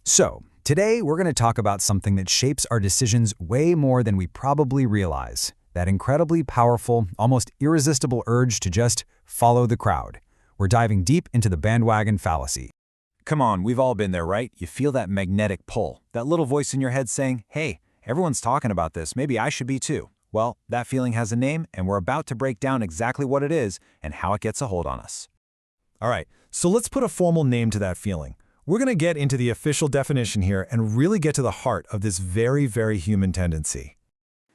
So, today we're going to talk about something that shapes our decisions way more than we probably realize. That incredibly powerful, almost irresistible urge to just follow the crowd. We're diving deep into the bandwagon fallacy. Come on, we've all been there, right? You feel that magnetic pull, that little voice in your head saying, hey, everyone's talking about this, maybe I should be too. Well, that feeling has a name, and we're about to break down exactly what it is and how it gets a hold on us. All right, so let's put a formal name to that feeling. We're going to get into the official definition here and really get to the heart of this very, very human tendency.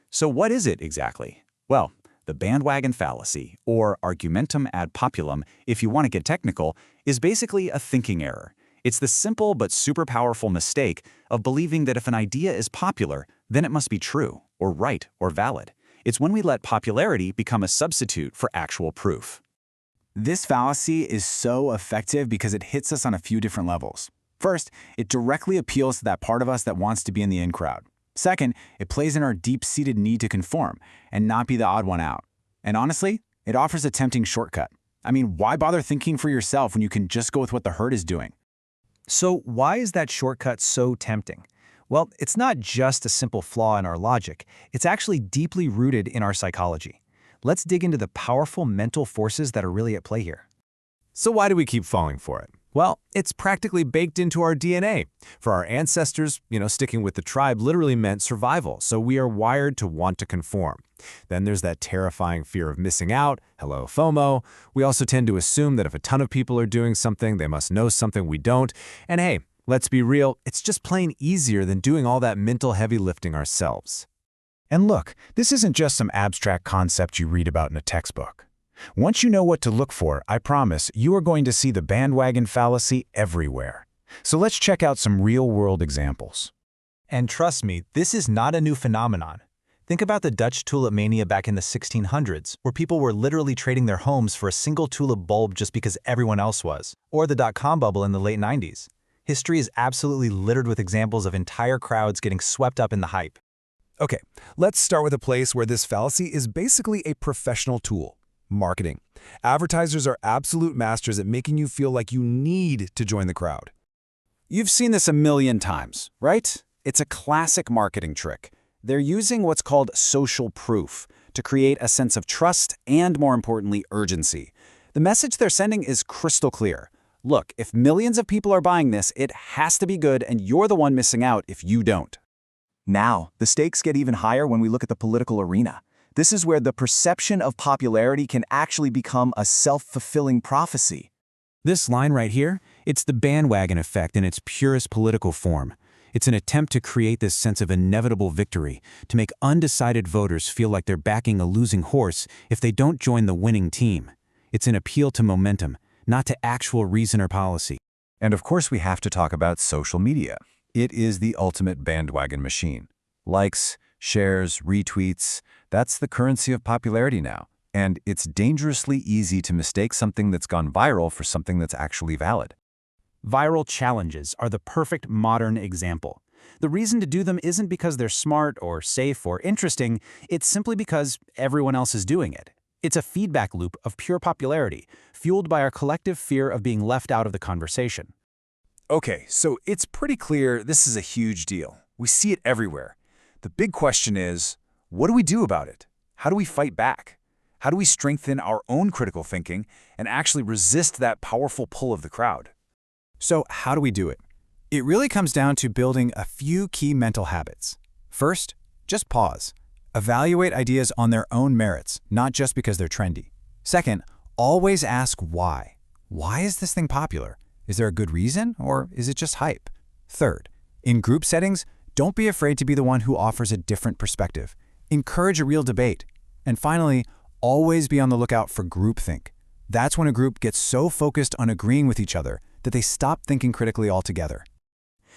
So what is it exactly? Well, the bandwagon fallacy, or argumentum ad populum, if you want to get technical, is basically a thinking error. It's the simple but super powerful mistake of believing that if an idea is popular, then it must be true, or right, or valid. It's when we let popularity become a substitute for actual proof. This fallacy is so effective because it hits us on a few different levels. First, it directly appeals to that part of us that wants to be in the in crowd. Second, it plays in our deep-seated need to conform and not be the odd one out. And honestly, it offers a tempting shortcut. I mean, why bother thinking for yourself when you can just go with what the herd is doing? So why is that shortcut so tempting? Well, it's not just a simple flaw in our logic. It's actually deeply rooted in our psychology. Let's dig into the powerful mental forces that are really at play here. So why do we keep falling for it? Well, it's practically baked into our DNA. For our ancestors, sticking with the tribe literally meant survival, so we are wired to want to conform. Then there's that terrifying fear of missing out, hello FOMO. We also tend to assume that if a ton of people are doing something, they must know something we don't. And hey, let's be real, it's just plain easier than doing all that mental heavy lifting ourselves. And look, this isn't just some abstract concept you read about in a textbook. Once you know what to look for, I promise you are going to see the bandwagon fallacy everywhere. So let's check out some real-world examples. And trust me, this is not a new phenomenon. Think about the Dutch tulip mania back in the 1600s, where people were literally trading their homes for a single tulip bulb just because everyone else was. Or the dot-com bubble in the late 90s. History is absolutely littered with examples of entire crowds getting swept up in the hype. Okay, let's start with a place where this fallacy is basically a professional tool. Marketing. Advertisers are absolute masters at making you feel like you need to join the crowd. You've seen this a million times, right? It's a classic marketing trick. They're using what's called social proof to create a sense of trust and, more importantly, urgency. The message they're sending is crystal clear. Look, if millions of people are buying this, it has to be good, and you're the one missing out if you don't. Now, the stakes get even higher when we look at the political arena. This is where the perception of popularity can actually become a self-fulfilling prophecy. This line right here, it's the bandwagon effect in its purest political form. It's an attempt to create this sense of inevitable victory, to make undecided voters feel like they're backing a losing horse if they don't join the winning team. It's an appeal to momentum, not to actual reason or policy. And of course, we have to talk about social media. It is the ultimate bandwagon machine. Likes, shares, retweets, that's the currency of popularity now. And it's dangerously easy to mistake something that's gone viral for something that's actually valid. Viral challenges are the perfect modern example. The reason to do them isn't because they're smart or safe or interesting, it's simply because everyone else is doing it. It's a feedback loop of pure popularity, fueled by our collective fear of being left out of the conversation. Okay, so it's pretty clear this is a huge deal. We see it everywhere. The big question is, what do we do about it? How do we fight back? How do we strengthen our own critical thinking and actually resist that powerful pull of the crowd? So how do we do it? It really comes down to building a few key mental habits. First, just pause. Evaluate ideas on their own merits, not just because they're trendy. Second, always ask why. Why is this thing popular? Is there a good reason, or is it just hype? Third, in group settings, don't be afraid to be the one who offers a different perspective. Encourage a real debate. And finally, always be on the lookout for groupthink. That's when a group gets so focused on agreeing with each other that they stop thinking critically altogether.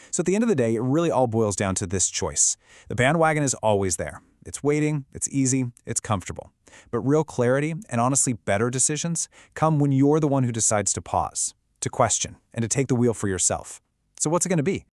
So at the end of the day, it really all boils down to this choice. The bandwagon is always there. It's waiting, it's easy, it's comfortable. But real clarity and honestly better decisions come when you're the one who decides to pause, to question, and to take the wheel for yourself. So what's it going to be?